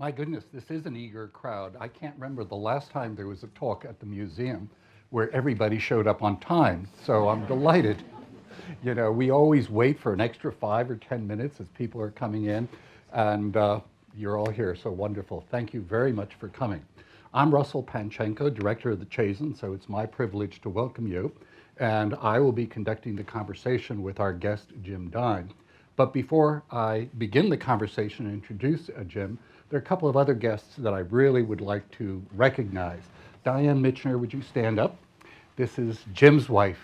My goodness, this is an eager crowd. I can't remember the last time there was a talk at the museum where everybody showed up on time, so I'm delighted. You know, we always wait for an extra 5 or 10 minutes as people are coming in, and you're all here, so wonderful. Thank you very much for coming. I'm Russell Panchenko, director of the Chazen, so it's my privilege to welcome you, and I will be conducting the conversation with our guest, Jim Dine. But before I begin the conversation and introduce Jim, there are a couple of other guests that I really would like to recognize. Diane Mitchner, would you stand up? This is Jim's wife.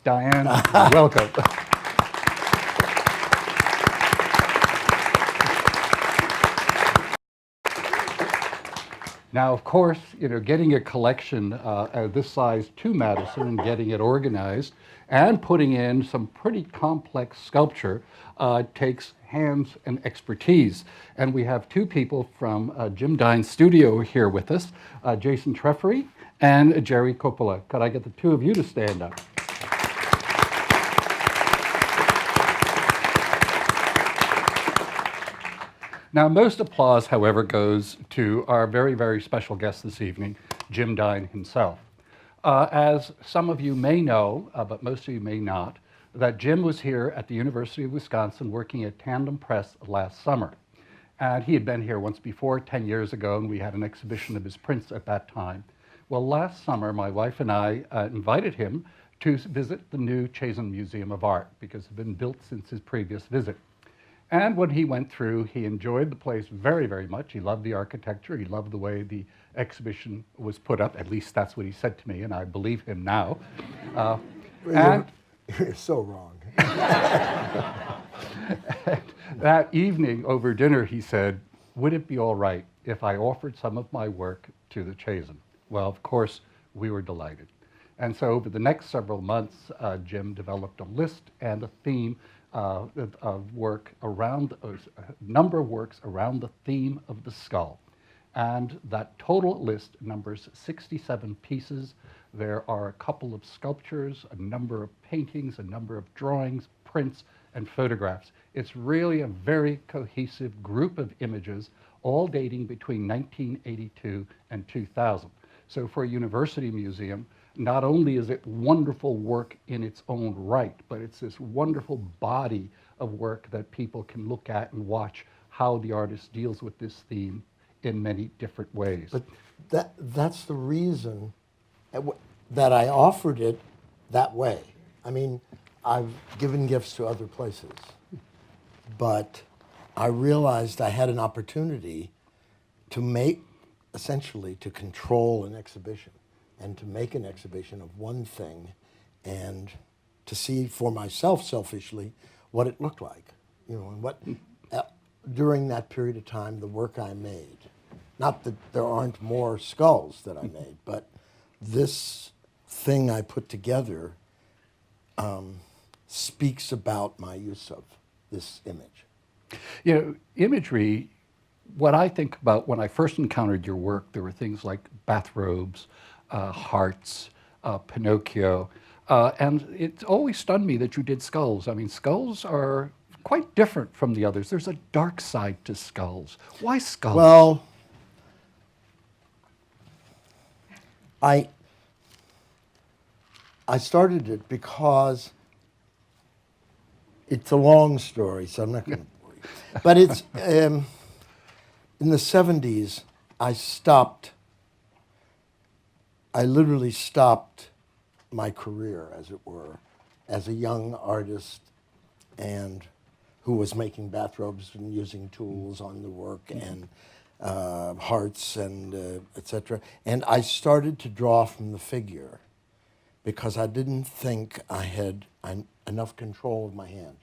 Diane, welcome. Now, of course, you know, getting a collection of this size to Madison and getting it organized and putting in some pretty complex sculpture takes hands and expertise. And we have two people from Jim Dine's studio here with us, Jason Treffery and Jerry Coppola. Could I get the two of you to stand up? Now, most applause, however, goes to our very, very special guest this evening, Jim Dine himself. As some of you may know, but most of you may not, that Jim was here at the University of Wisconsin working at Tandem Press last summer. And he had been here once before, 10 years ago, and we had an exhibition of his prints at that time. Well, last summer, my wife and I invited him to visit the new Chazen Museum of Art because it had been built since his previous visit. And when he went through, he enjoyed the place very, very much. He loved the architecture. He loved the way the exhibition was put up. At least that's what he said to me, and I believe him now. You're so wrong. That evening over dinner, he said, would it be all right if I offered some of my work to the Chazen? Well, of course, we were delighted. And so over the next several months, Jim developed a list and a theme of work around, a number of works around the theme of the skull. And that total list numbers 67 pieces. There are a couple of sculptures, a number of paintings, a number of drawings, prints, and photographs. It's really a very cohesive group of images, all dating between 1982 and 2000. So for a university museum, not only is it wonderful work in its own right, but it's this wonderful body of work that people can look at and watch how the artist deals with this theme in many different ways. But that's the reason that I offered it that way. I mean, I've given gifts to other places, but I realized I had an opportunity to make, essentially, to control an exhibition and to make an exhibition of one thing and to see for myself, selfishly, what it looked like, you know, and what, during that period of time, the work I made. Not that there aren't more skulls that I made, but this thing I put together speaks about my use of this image. You know, imagery, what I think about when I first encountered your work, there were things like bathrobes, hearts, Pinocchio, and it always stunned me that you did skulls. I mean, skulls are quite different from the others. There's a dark side to skulls. Why skulls? Well, I started it because it's a long story, so I'm not going to bore you. But it's, in the 70s, I literally stopped my career, as it were, as a young artist and who was making bathrobes and using tools on the work and hearts and etc. And I started to draw from the figure because I didn't think I had enough control of my hand.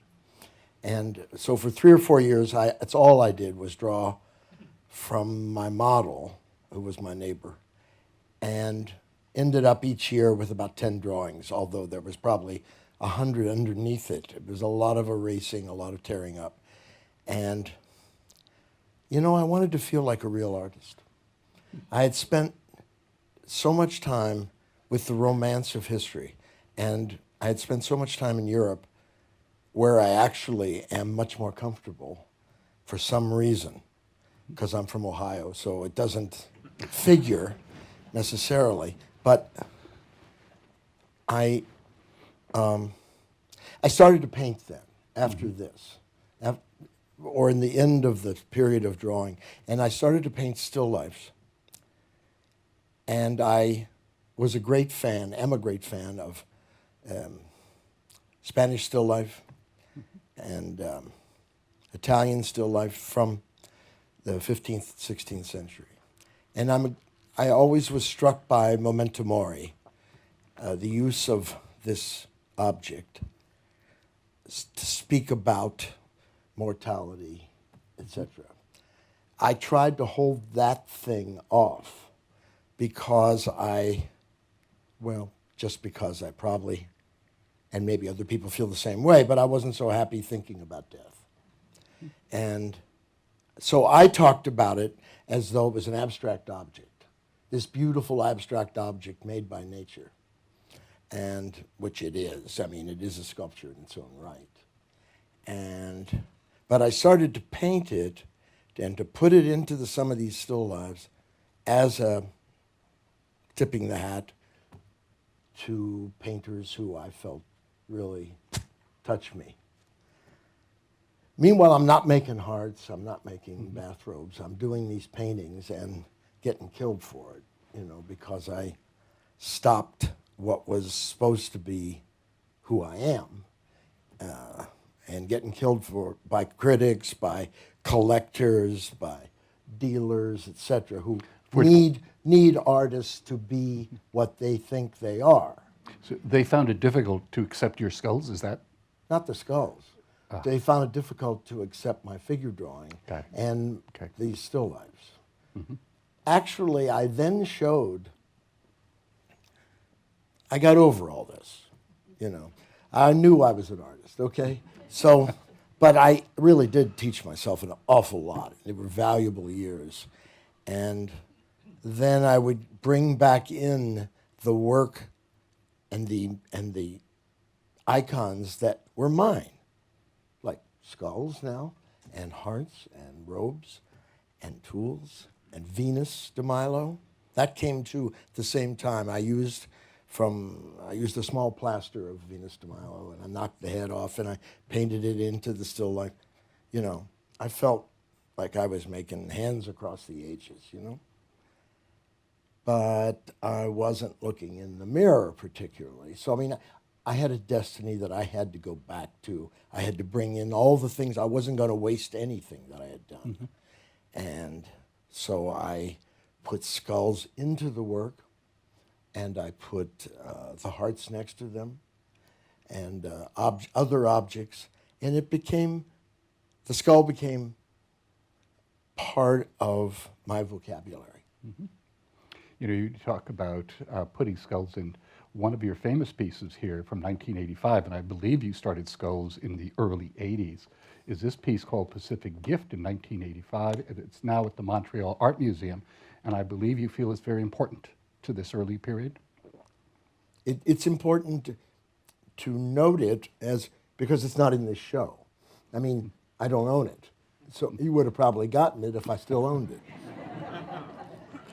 And so for 3 or 4 years, that's all I did was draw from my model, who was my neighbor, and ended up each year with about 10 drawings, although there was probably 100 underneath it. It was a lot of erasing, a lot of tearing up. And, you know, I wanted to feel like a real artist. I had spent so much time with the romance of history, and I had spent so much time in Europe where I actually am much more comfortable for some reason because I'm from Ohio, so it doesn't figure necessarily. But I I started to paint then, after this, or in the end of the period of drawing, and I started to paint still lifes. And I was a great fan, am a great fan of Spanish still life and Italian still life from the 15th, 16th century. And I always was struck by memento mori, the use of this object to speak about mortality, etc. I tried to hold that thing off because just because I probably, and maybe other people feel the same way, but I wasn't so happy thinking about death. And so I talked about it as though it was an abstract object, this beautiful abstract object made by nature, and which it is. I mean, it is a sculpture in its own right. But I started to paint it and to put it into some of these still lives as a tipping the hat to painters who I felt really touched me. Meanwhile, I'm not making hearts, I'm not making bathrobes, I'm doing these paintings and getting killed for it, because I stopped what was supposed to be who I am, and getting killed for by critics, by collectors, by dealers, etc., who need artists to be what they think they are. So they found it difficult to accept your skulls, is that? Not the skulls. They found it difficult to accept my figure drawing and these still lifes. Mm-hmm. Actually, I then showed, I got over all this, I knew I was an artist, okay? So, but I really did teach myself an awful lot. They were valuable years. And then I would bring back in the work and the icons that were mine, like skulls now, and hearts, and robes, and tools, and Venus de Milo. That came to the same time. I used a small plaster of Venus de Milo, and I knocked the head off, and I painted it into the still life. I felt like I was making hands across the H's, But I wasn't looking in the mirror particularly. So, I had a destiny that I had to go back to. I had to bring in all the things. I wasn't going to waste anything that I had done. Mm-hmm. And so I put skulls into the work, and I put the hearts next to them, and other objects, and the skull became part of my vocabulary. Mm-hmm. You talk about putting skulls in one of your famous pieces here from 1985, and I believe you started skulls in the early 80s. Is this piece called Pacific Gift in 1985, and it's now at the Montreal Art Museum, and I believe you feel it's very important to this early period? It's important to note it because it's not in this show. I don't own it. So you would have probably gotten it if I still owned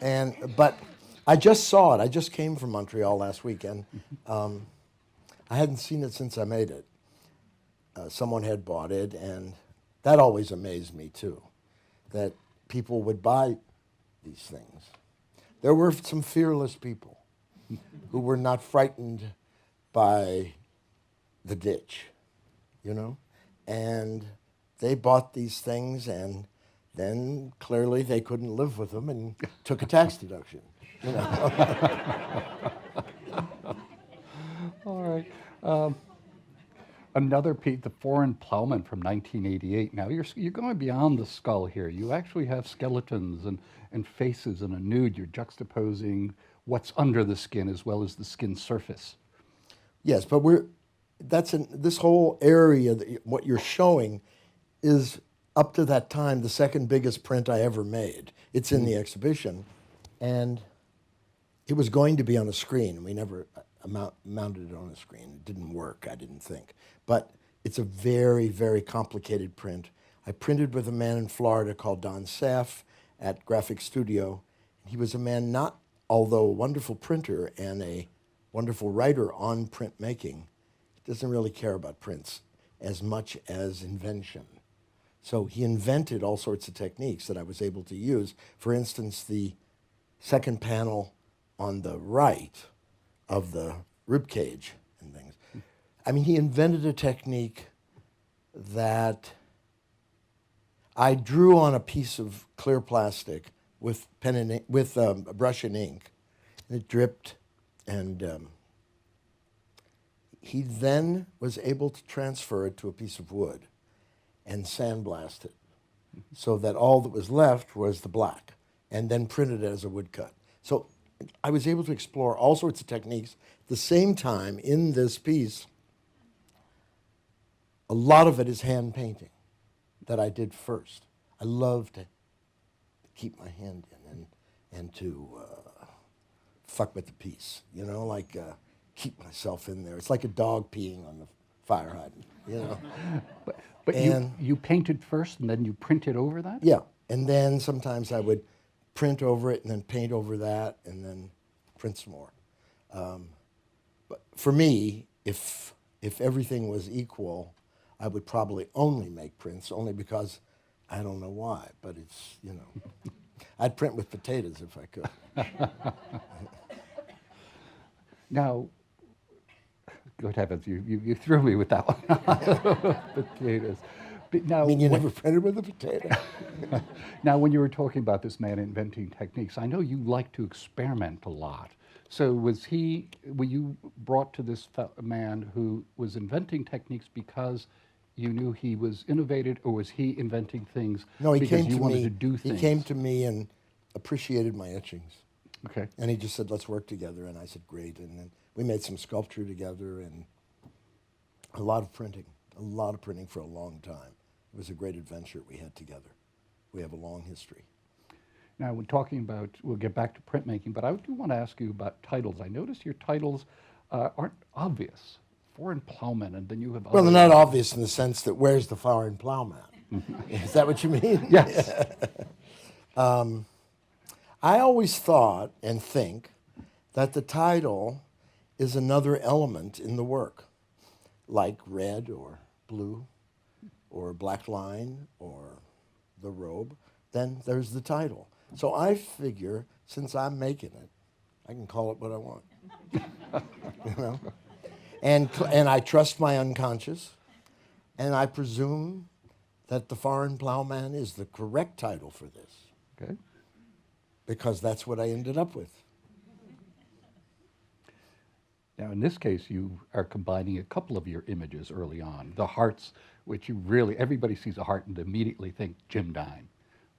it. But I just saw it. I just came from Montreal last weekend. I hadn't seen it since I made it. Someone had bought it, and that always amazed me too, that people would buy these things. There were some fearless people who were not frightened by the ditch, and they bought these things, and then clearly they couldn't live with them and took a tax deduction. All right. Another piece, the Foreign Plowman from 1988. Now you're going beyond the skull here. You actually have skeletons and faces and a nude. You're juxtaposing what's under the skin as well as the skin surface. Yes, but this whole area, what you're showing is up to that time the second biggest print I ever made. It's in the exhibition, and it was going to be on a screen. We never mounted it on a screen. It didn't work, I didn't think. But it's a very, very complicated print. I printed with a man in Florida called Don Saff. at graphic studio. He was a man not, although a wonderful printer and a wonderful writer on printmaking, doesn't really care about prints as much as invention. So he invented all sorts of techniques that I was able to use. For instance, the second panel on the right of the rib cage and things. I mean, he invented a technique that I drew on a piece of clear plastic with pen and ink, with a brush and ink, and it dripped. And he then was able to transfer it to a piece of wood and sandblast it, so that all that was left was the black, and then printed it as a woodcut. So I was able to explore all sorts of techniques. At the same time, in this piece, a lot of it is hand painting that I did first. I love to keep my hand in and to fuck with the piece, you know, like keep myself in there. It's like a dog peeing on the fire hydrant, you know. But you painted first and then you printed over that? Yeah, and then sometimes I would print over it and then paint over that and then print some more. But for me, if everything was equal, I would probably only make prints, only because I don't know why, but it's, you know. I'd print with potatoes if I could. Now, good heavens, you threw me with that one. Potatoes. But now, I mean, you never printed with a potato? now, when you were talking about this man inventing techniques, I know you like to experiment a lot. So were you brought to this man who was inventing techniques because you knew he was innovative, or was he inventing things No, he because came you to wanted me. to do things? He came to me and appreciated my etchings. Okay. And he just said, let's work together. And I said, great. And then we made some sculpture together and a lot of printing for a long time. It was a great adventure we had together. We have a long history. Now, when talking about, we'll get back to printmaking, but I do want to ask you about titles. I noticed your titles aren't obvious. Foreign Plowman, and then you have Well, other... they're not obvious in the sense that where's the foreign plowman? Is that what you mean? Yes. I always thought and think that the title is another element in the work, like red or blue or black line or the robe. Then there's the title. So I figure, since I'm making it, I can call it what I want. You know? And I trust my unconscious, and I presume that the Foreign Plowman is the correct title for this. Okay. Because that's what I ended up with. Now, in this case, you are combining a couple of your images early on. The hearts, which you really, everybody sees a heart and immediately think Jim Dine.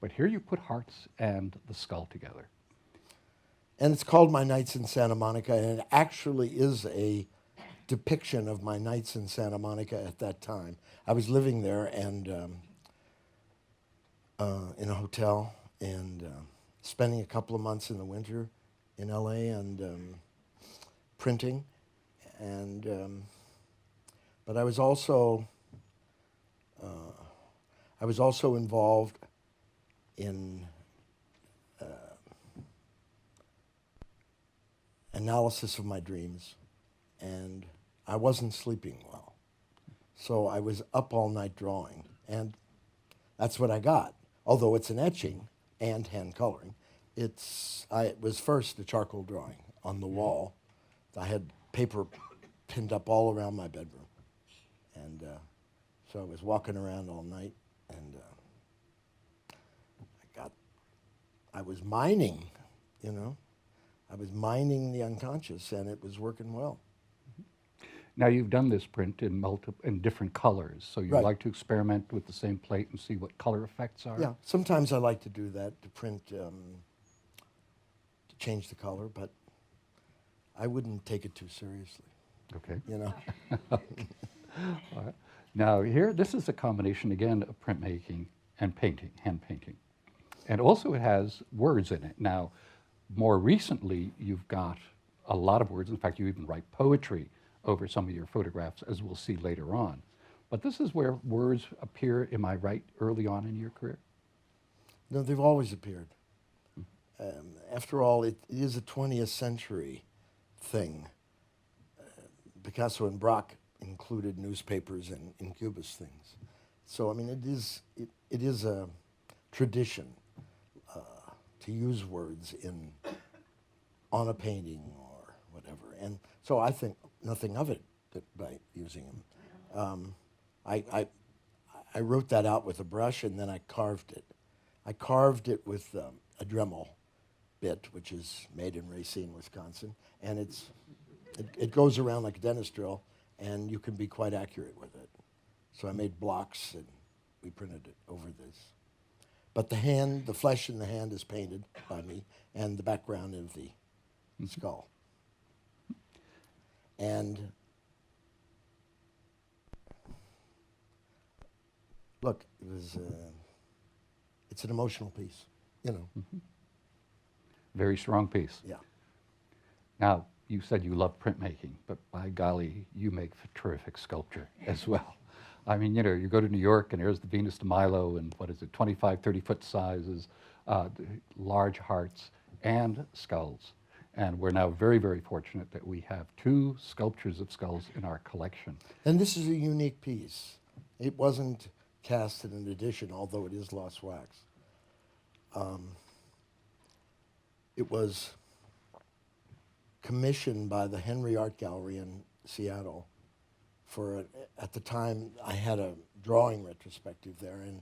But here you put hearts and the skull together. And it's called My Nights in Santa Monica, and it actually is a depiction of my nights in Santa Monica at that time. I was living there and in a hotel and spending a couple of months in the winter in LA and printing. And but I was also involved in analysis of my dreams, and I wasn't sleeping well. So I was up all night drawing, and that's what I got. Although it's an etching and hand coloring, it was first a charcoal drawing on the wall. I had paper pinned up all around my bedroom, and so I was walking around all night, and I was mining, you know. I was mining the unconscious, and it was working well. Now, you've done this print in different colors, so you Right. like to experiment with the same plate and see what color effects are? Yeah, sometimes I like to do that, to print, to change the color, but I wouldn't take it too seriously, Okay. you know. All right. Now, here, this is a combination, again, of printmaking and painting, hand painting. And also it has words in it. Now, more recently, you've got a lot of words. In fact, you even write poetry over some of your photographs, as we'll see later on. But this is where words appear, am I right, early on in your career? No, they've always appeared. After all, it is a 20th century thing. Picasso and Braque included newspapers and incubus things. So, I mean, it is a tradition to use words on a painting or whatever. And so I think nothing of it by using them. I wrote that out with a brush and then I carved it. I carved it with a Dremel bit, which is made in Racine, Wisconsin, and it goes around like a dentist drill, and you can be quite accurate with it. So I made blocks and we printed it over this. But the flesh in the hand is painted by me, and the background of the skull. And look, it's an emotional piece, you know. Mm-hmm. Very strong piece. Yeah. Now, you said you love printmaking, but by golly, you make terrific sculpture as well. I mean, you know, you go to New York and there's the Venus de Milo and 25, 30-foot sizes, large hearts and skulls. And we're now very, very fortunate that we have 2 sculptures of skulls in our collection. And this is a unique piece. It wasn't cast in an edition, although it is lost wax. It was commissioned by the Henry Art Gallery in Seattle at the time, I had a drawing retrospective there, and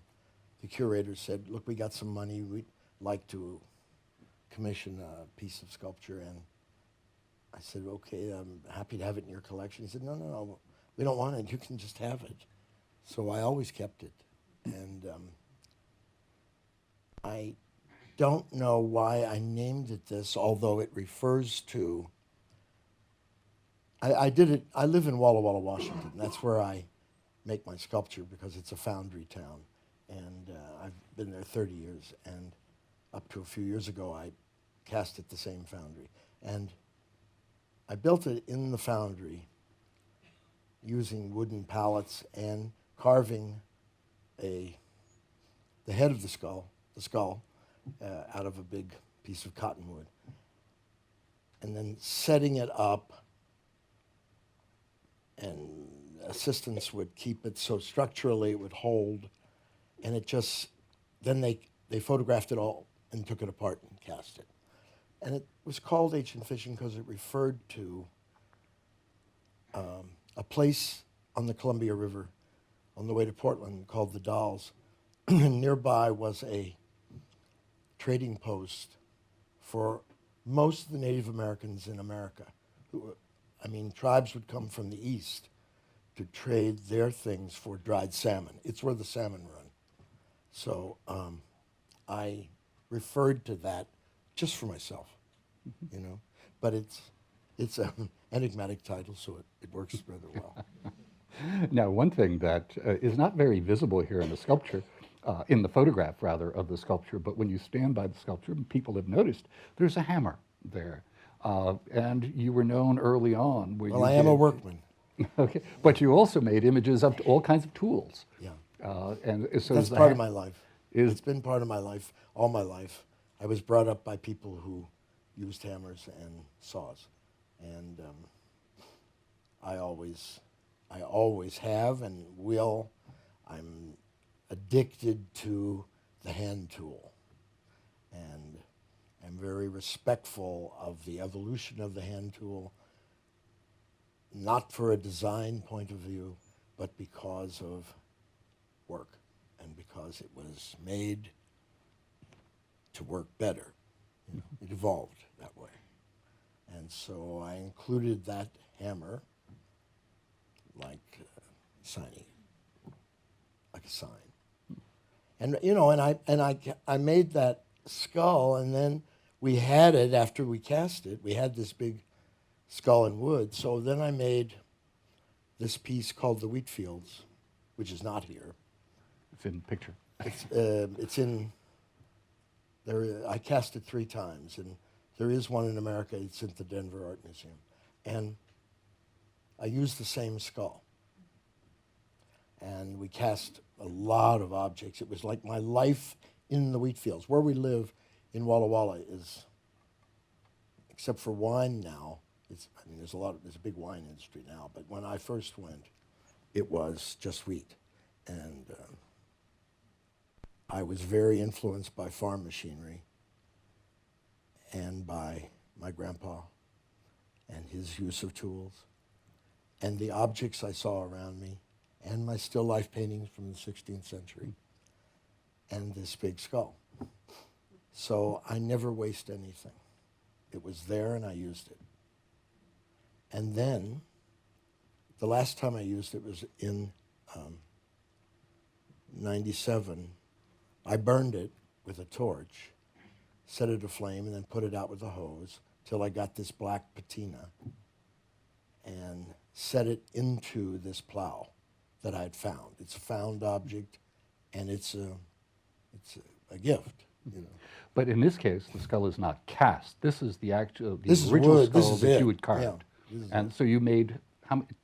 the curator said, look, we got some money, we'd like to commission a piece of sculpture, and I said, okay, I'm happy to have it in your collection. He said, no, we don't want it, you can just have it. So I always kept it, and I don't know why I named it this, although it refers to, I live in Walla Walla, Washington. That's where I make my sculpture because it's a foundry town. And I've been there 30 years. And up to a few years ago, I cast at the same foundry. And I built it in the foundry using wooden pallets and carving the head of the skull out of a big piece of cottonwood. And then setting it up, and assistants would keep it so structurally it would hold, and it just, then they photographed it all and took it apart and cast it. And it was called Ancient Fishing because it referred to a place on the Columbia River on the way to Portland called the Dalles. And nearby was a trading post for most of the Native Americans in America. Tribes would come from the east to trade their things for dried salmon. It's where the salmon run. So I referred to that just for myself, you know. But it's an enigmatic title, so it works rather well. Now, one thing that is not very visible here in the sculpture, in the photograph rather of the sculpture, but when you stand by the sculpture, people have noticed there's a hammer there. And you were known early on. Well, I am a workman. Okay, but you also made images of all kinds of tools. Yeah. And so that's part of my life. It's been part of my life, all my life. I was brought up by people who used hammers and saws. And I always have and will. I'm addicted to the hand tool. And I'm very respectful of the evolution of the hand tool, not for a design point of view, but because of work and because it was made to work better. You know, it evolved that way. And so I included that hammer like signing, like a sign. And you know, and I made that skull, and then we had it after we cast it. We had this big skull in wood. So then I made this piece called the Wheat Fields, which is not here. It's in the picture. It's in there. I cast it 3 times, and there is one in America. It's at the Denver Art Museum, and I used the same skull. And we cast a lot of objects. It was like my life in the wheat fields. Where we live in Walla Walla is, except for wine now, there's a big wine industry now, but when I first went, it was just wheat. And I was very influenced by farm machinery and by my grandpa and his use of tools and the objects I saw around me and my still life paintings from the 16th century and this big skull. So I never waste anything. It was there and I used it. And then the last time I used it was in 97. I burned it with a torch, set it aflame, and then put it out with a hose till I got this black patina and set it into this plow that I had found. It's a found object, and it's a gift, you know. But in this case, the skull is not cast. This is the This is original wood. This skull is that it. you had carved. Yeah, this is And so you made,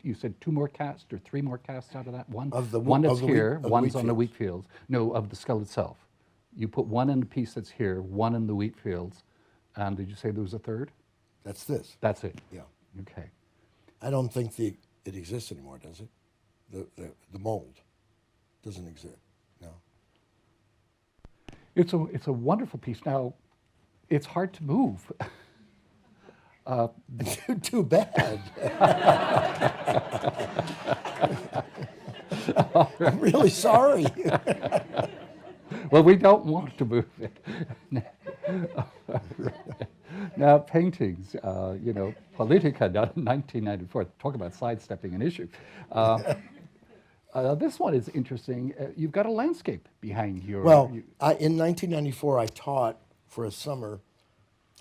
you said 2 more casts or 3 more casts out of that? One Of the one wheat- that's of the wheat- here, of the one's wheat on the fields. wheat fields. No, of the skull itself. You put one in the piece that's here, one in the wheat fields, and did you say there was a third? That's this. That's it. Yeah. Okay. I don't think it exists anymore, does it? The mold doesn't exist. No. It's a wonderful piece. Now, it's hard to move. Too bad. I'm really sorry. Well, we don't want to move it. Now, paintings, Politica, 1994, talk about sidestepping an issue. This one is interesting. You've got a landscape behind your... Well, in 1994, I taught for a summer,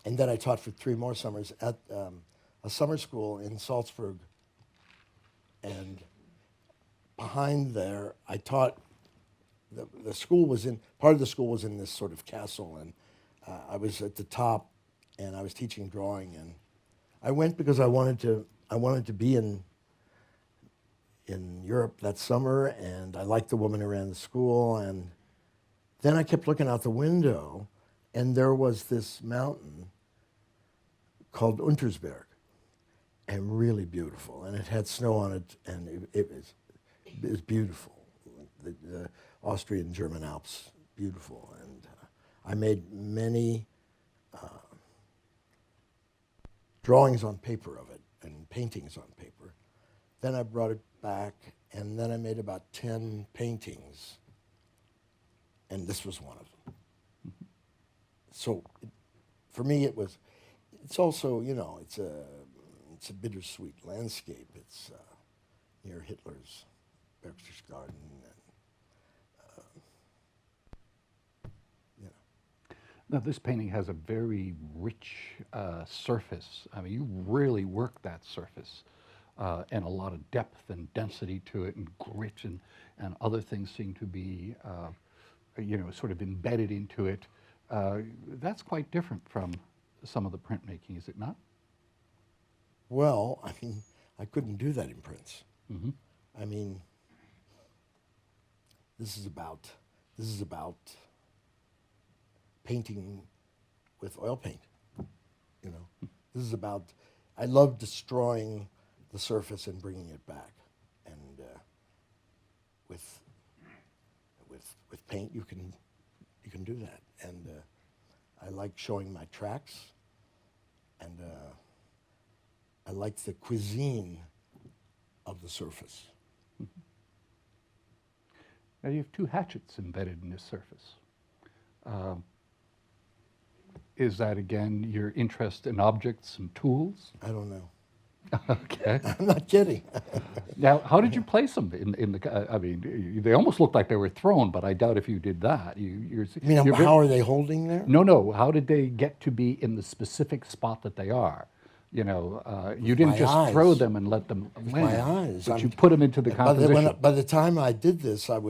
and then I taught for 3 more summers at a summer school in Salzburg. And behind there, I taught, the school was in, part of the school was in this sort of castle, and I was at the top, and I was teaching drawing, and I went because I wanted to be in Europe that summer, and I liked the woman who ran the school, and then I kept looking out the window, and there was this mountain called Untersberg, and really beautiful, and it had snow on it, and it was beautiful. The Austrian-German Alps, beautiful, and I made many drawings on paper of it and paintings on paper. Then I brought it back, and then I made about 10 paintings, and this was one of them. So for me, it's also, it's a bittersweet landscape. It's near Hitler's Berchtesgaden, and Now, this painting has a very rich surface. I mean, you really work that surface, and a lot of depth and density to it, and grit, and other things seem to be, sort of embedded into it. That's quite different from some of the printmaking, is it not? well, I mean, I couldn't do that in prints. Mm-hmm. I mean, this is about painting with oil paint. This is about. I love destroying the surface and bringing it back, and with paint you can do that. And I like showing my tracks, and I like the cuisine of the surface. Mm-hmm. Now, you have 2 hatchets embedded in this surface. Is that, again, your interest in objects and tools? I don't know. Okay. I'm not kidding. Now, how did you place them in the? I mean, they almost looked like they were thrown, but I doubt if you did that. You mean, how are they holding there? No. How did they get to be in the specific spot that they are? You didn't my just eyes. throw them and let them land. my eyes. But you put them into the composition. By the time I did this, I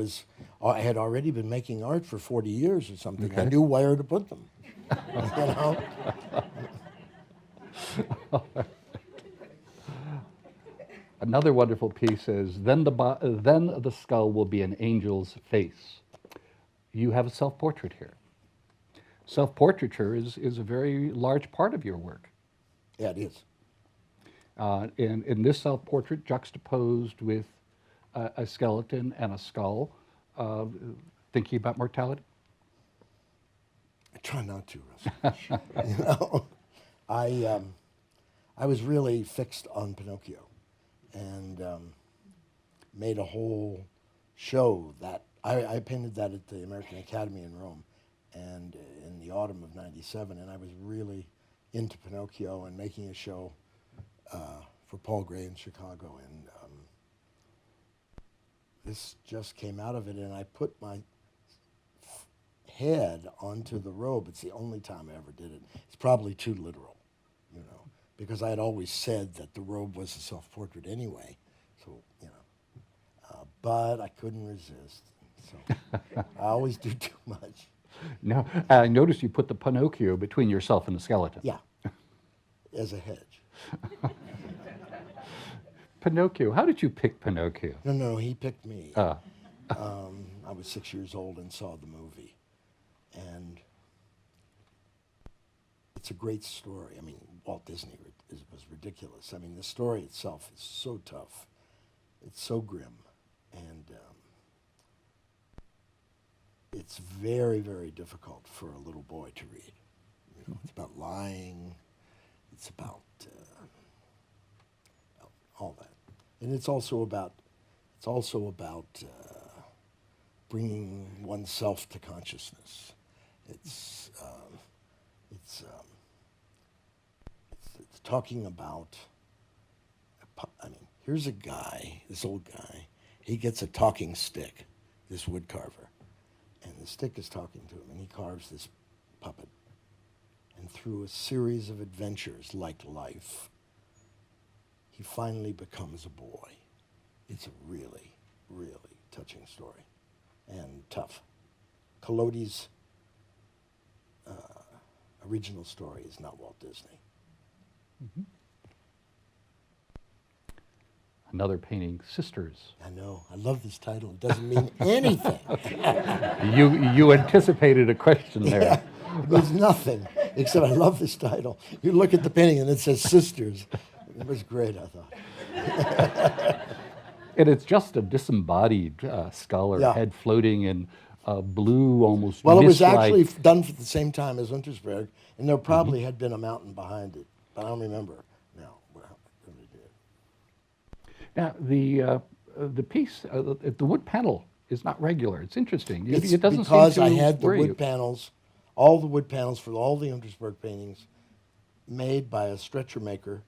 had already been making art for 40 years or something. Okay. I knew where to put them. Another wonderful piece is, then the skull will be an angel's face. You have a self-portrait here. self-portraiture is a very large part of your work. Yeah, it is. And in this self-portrait juxtaposed with a skeleton and a skull, uh, thinking about mortality? I try not to, Russell. You know, I, um, I was really fixed on Pinocchio, and made a whole show that I painted that at the American Academy in Rome, and in the autumn of '97, and I was really into Pinocchio and making a show for Paul Gray in Chicago, and this just came out of it, and I put my head onto the robe. It's the only time I ever did it. It's probably too literal, you know, because I had always said that the robe was a self-portrait anyway. So, you know, but I couldn't resist. So I always do too much. Now, I noticed you put the Pinocchio between yourself and the skeleton. Yeah, as a hedge. Pinocchio, how did you pick Pinocchio? No, he picked me. Uh, I was 6 years old and saw the movie, and it's a great story. I mean, Walt Disney was ridiculous. I mean, the story itself is so tough. It's so grim, and it's very, very difficult for a little boy to read. You know, it's about lying. It's about all that, and it's also about bringing oneself to consciousness. It's talking about. I mean, here's a guy, this old guy. He gets a talking stick, this wood carver, and the stick is talking to him, and he carves this puppet. And through a series of adventures, like life, he finally becomes a boy. It's a really, really touching story, and tough. Collodi's original story is not Walt Disney. mm-hmm. Another painting, Sisters. I know. I love this title. It doesn't mean anything. You anticipated a question there. Yeah, it means nothing, except I love this title. You look at the painting and it says Sisters. It was great, I thought. And it's just a disembodied skull or Yeah. head floating in blue, almost Well, it was mist-like. actually done at the same time as Untersberg, and there probably had been a mountain behind it, but I don't remember now what they did. Now, the piece, the wood panel is not regular. It's interesting. It's it doesn't because seem to I had the worry wood you. panels, all the wood panels for all the Untersberg paintings, made by a stretcher maker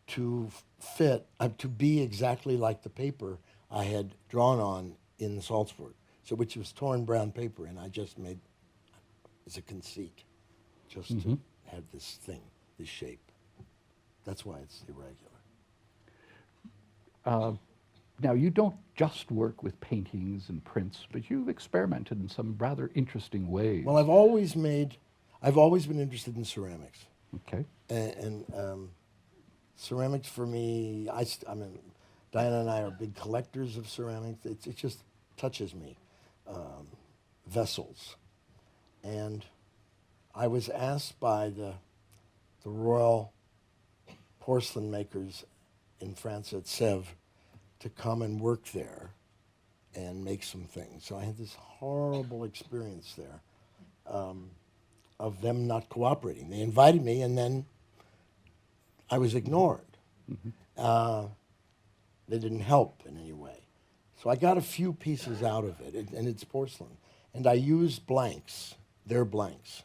to fit, to be exactly like the paper I had drawn on in Salzburg. So, which was torn brown paper, and I just made as a conceit, just to have this thing, this shape. That's why it's irregular. Now, you don't just work with paintings and prints, but you've experimented in some rather interesting ways. Well, I've always been interested in ceramics, Okay. and ceramics for me, I mean, Diana and I are big collectors of ceramics. It just touches me, vessels, and I was asked by the royal porcelain makers in France at Sèvres to come and work there and make some things. So I had this horrible experience there of them not cooperating. They invited me, and then I was ignored. They didn't help in any way. So I got a few pieces out of it, and it's porcelain. And I used blanks, their blanks.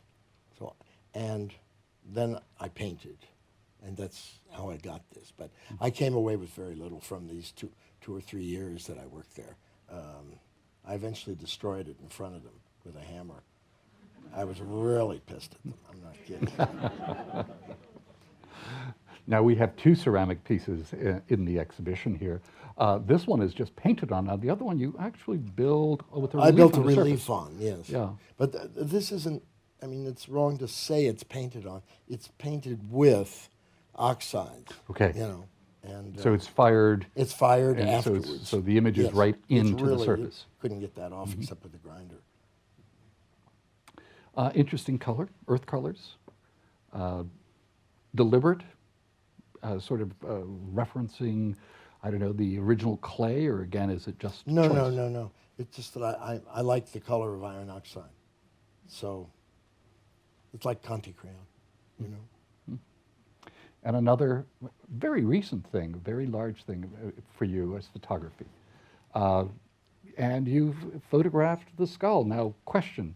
So, and then I painted, and that's how I got this. But I came away with very little from these two or 3 years that I worked there. I eventually destroyed it in front of them with a hammer. I was really pissed at them. I'm not kidding. Now, we have two ceramic pieces in the exhibition here. This one is just painted on. Now, the other one you actually build with a relief I built a on the relief surface. on, yes. Yeah. But this isn't, I mean, it's wrong to say it's painted on. It's painted with oxides. Okay. You know, and So it's fired. it's fired and so it's- afterwards. so the image is Yes. right It's into the really- surface. You couldn't get that off except with the grinder. Interesting color, earth colors, uh, deliberate, sort of referencing, I don't know, the original clay, or again, is it just No, no, choice? no, no. It's just that I like the color of iron oxide. So it's like Conti crayon, you know. And another very recent thing, very large thing for you is photography. Uh, and you've photographed the skull. Now, question,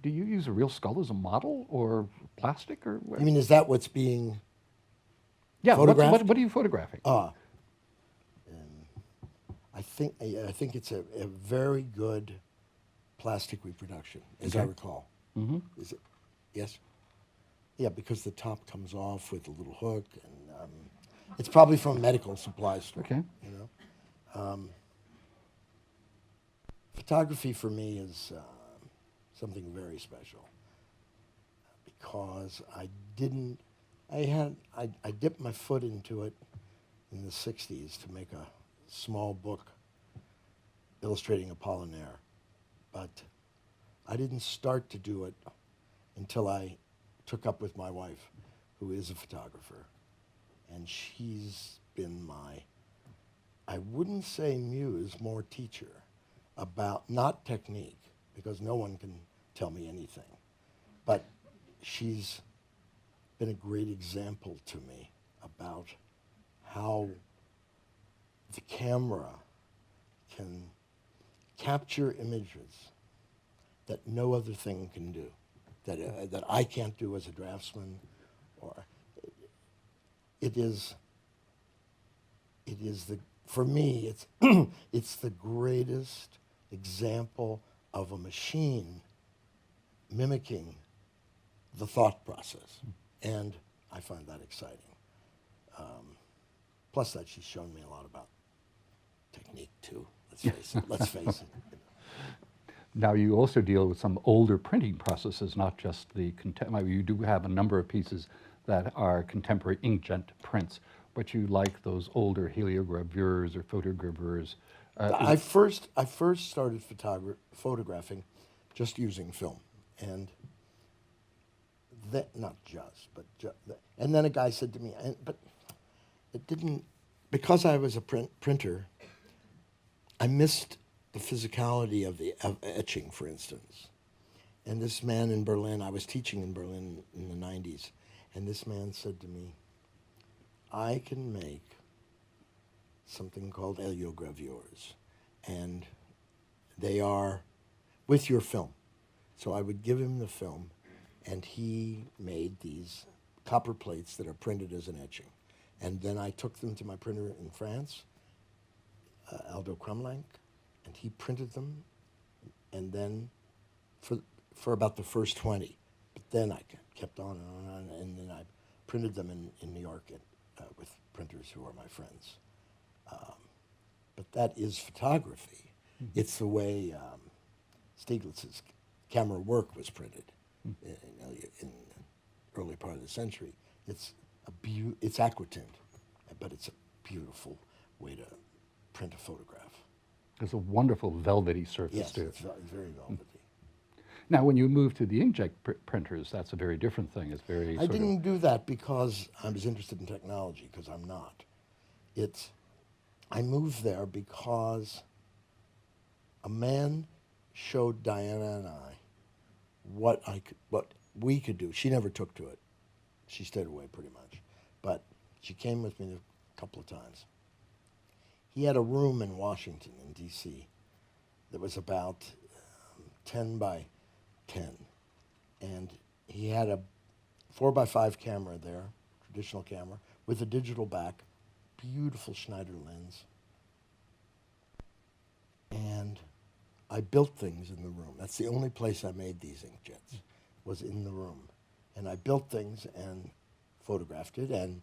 do you use a real skull as a model or plastic or what? You mean, is that what's being Yeah, photographed? what are you photographing? Ah, I think it's a very good plastic reproduction, as I Okay. recall. Hmm. Is it? Yes. Yeah, because the top comes off with a little hook, and it's probably from a medical supply store. Okay. You know, photography for me is something very special because I dipped my foot into it in the '60s to make a small book illustrating Apollinaire, but I didn't start to do it until I took up with my wife, who is a photographer, and she's been my, I wouldn't say muse, more teacher about not technique, because no one can tell me anything, but she's been a great example to me about how the camera can capture images that no other thing can do, that I can't do as a draftsman, or it is the, for me, it's it's the greatest example of a machine mimicking the thought process, and I find that exciting. Plus, that she's shown me a lot about technique too. Let's face it. Let's face it. Now, you also deal with some older printing processes, not just the contemporary. You do have a number of pieces that are contemporary inkjet prints, but you like those older heliogravures or photogravures. I first started photographing just using film, and that not just, but and then a guy said to me, but it didn't, because I was a printer. I missed the physicality of etching, for instance. And this man in Berlin, I was teaching in Berlin in the '90s, and this man said to me, I can make something called heliogravures, and they are with your film. So I would give him the film, and he made these copper plates that are printed as an etching. And then I took them to my printer in France, Aldo Crumlank, and he printed them, and then for about the first 20. But then I kept on and on, and then I printed them in New York with printers who are my friends. But that is photography. Mm-hmm. It's the way Stieglitz's camera work was printed in the early part of the century. It's it's aquatint, but it's a beautiful way to print a photograph. It's a wonderful velvety surface Yes, too. it's very velvety. Now, when you move to the inkjet printers, that's a very different thing. It's very I didn't do that because I was interested in technology, because I'm not. I moved there because a man showed Diana and I what we could do. She never took to it. She stayed away pretty much. But she came with me a couple of times. He had a room in Washington, in D.C., that was about 10 by 10. And he had a 4x5 camera there, traditional camera, with a digital back, beautiful Schneider lens. And I built things in the room. That's the only place I made these inkjets, was in the room. And I built things and photographed it and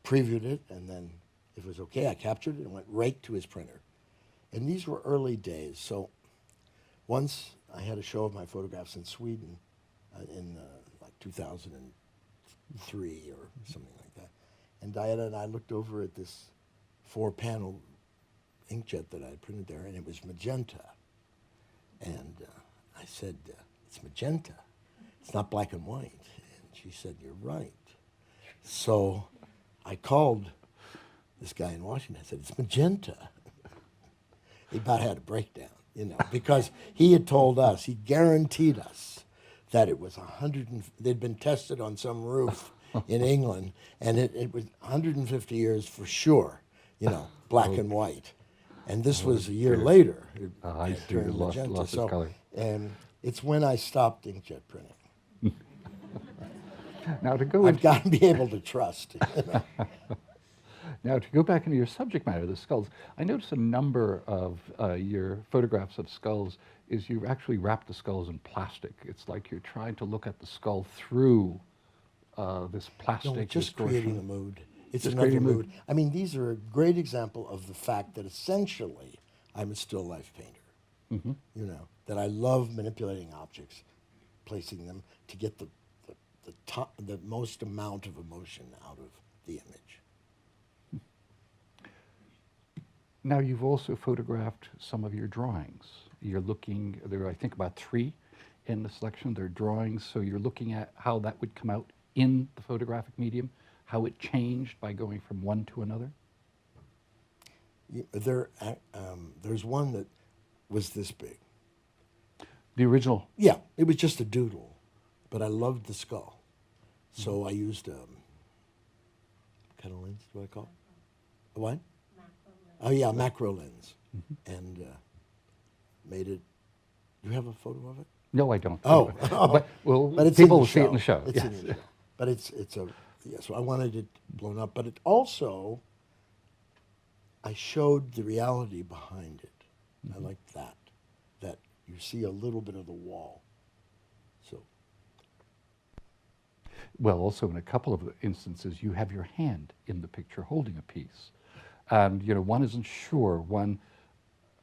previewed it, and then if it was okay, I captured it and went right to his printer. And these were early days, so once I had a show of my photographs in Sweden in like 2003 or something like that. And Diana and I looked over at this 4-panel inkjet that I had printed there, and it was magenta. And I said, it's magenta. It's not black and white. And she said, you're right. So I called this guy in Washington. I said, it's magenta. He about had a breakdown, because he had told us, he guaranteed us that it was they'd been tested on some roof in England, and it was 150 years for sure, black and white. And this was a year later. I It see. turned Lost magenta. its So, color. and it's when I stopped inkjet printing. Now to go I've into, got to be able to trust. now to go back into your subject matter, the skulls. I noticed a number of your photographs of skulls is you've actually wrapped the skulls in plastic. It's like you're trying to look at the skull through this plastic No, just distortion. creating a mood. It's Just another creating a mood. mood. I mean, these are a great example of the fact that essentially I'm a still life painter. That I love manipulating objects, placing them to get the most amount of emotion out of the image. Now you've also photographed some of your drawings. You're looking, there are I think about 3 in the selection. They're drawings, so you're looking at how that would come out in the photographic medium, how it changed by going from one to another. There's one that was this big. The original. Yeah, it was just a doodle, but I loved the skull. So I used what kind of lens do I call it? A what? Oh yeah, macro lens, and made it. Do you have a photo of it? No, I don't. Oh, but well, but it's people in will the see it in the show. It's yes. in the show. But it's a so I wanted it blown up, but it also I showed the reality behind it. I like that you see a little bit of the wall. So Well, also in a couple of instances, you have your hand in the picture holding a piece, and one isn't sure. One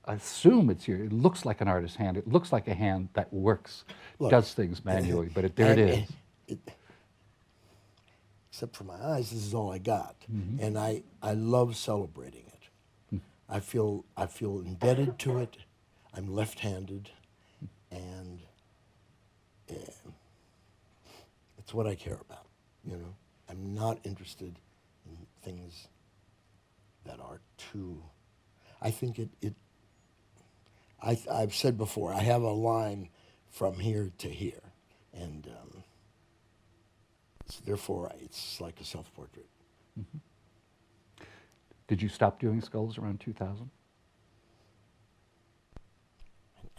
assume it looks like an artist's hand. It looks like a hand that works, Look, does things manually. But there it is. Except for my eyes, this is all I got, and I love celebrating it. I feel indebted to it. I'm left-handed, and it's what I care about. I'm not interested in things that are too. I think I've said before, I have a line from here to here, and therefore it's like a self-portrait. Did you stop doing skulls around 2000?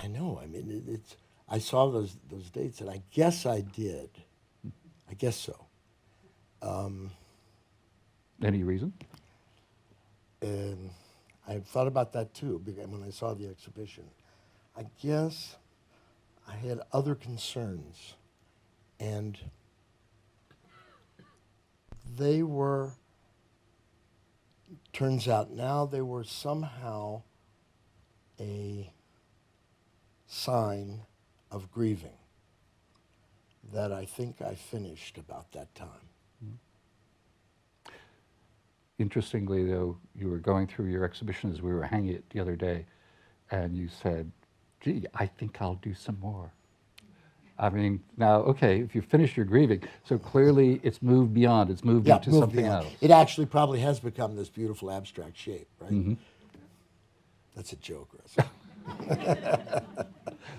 I know. I mean, I saw those dates, and I guess I did. I guess so. Any reason? I thought about that too because when I saw the exhibition. I guess I had other concerns, and they were. Turns out now they were somehow a sign of grieving that I think I finished about that time. Interestingly, though, you were going through your exhibition as we were hanging it the other day, and you said, gee, I think I'll do some more. I mean, now, okay, if you finish your grieving, so clearly it's moved beyond, it's moved into moved something beyond. else. It actually probably has become this beautiful abstract shape, right? That's a joke, Russ.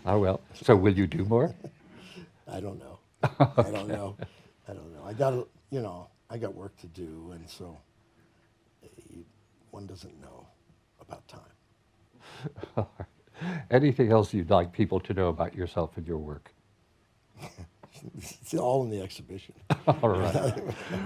Oh, well, so will you do more? I don't know. I don't know. I got I got work to do, and so one doesn't know about time. Anything else you'd like people to know about yourself and your work? It's all in the exhibition. All right.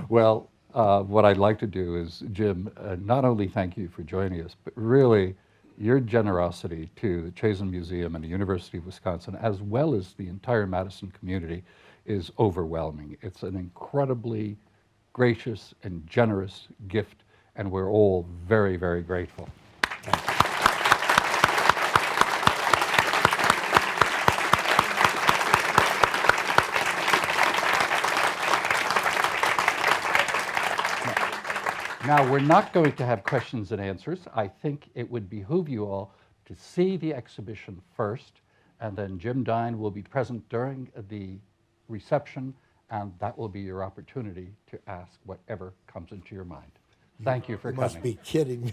Well, what I'd like to do is, Jim, not only thank you for joining us, but really your generosity to the Chazen Museum and the University of Wisconsin, as well as the entire Madison community, is overwhelming. It's an incredibly gracious and generous gift, and we're all very, very grateful. Now, we're not going to have questions and answers. I think it would behoove you all to see the exhibition first, and then Jim Dine will be present during the reception, and that will be your opportunity to ask whatever comes into your mind. Thank you for You coming. must be kidding me.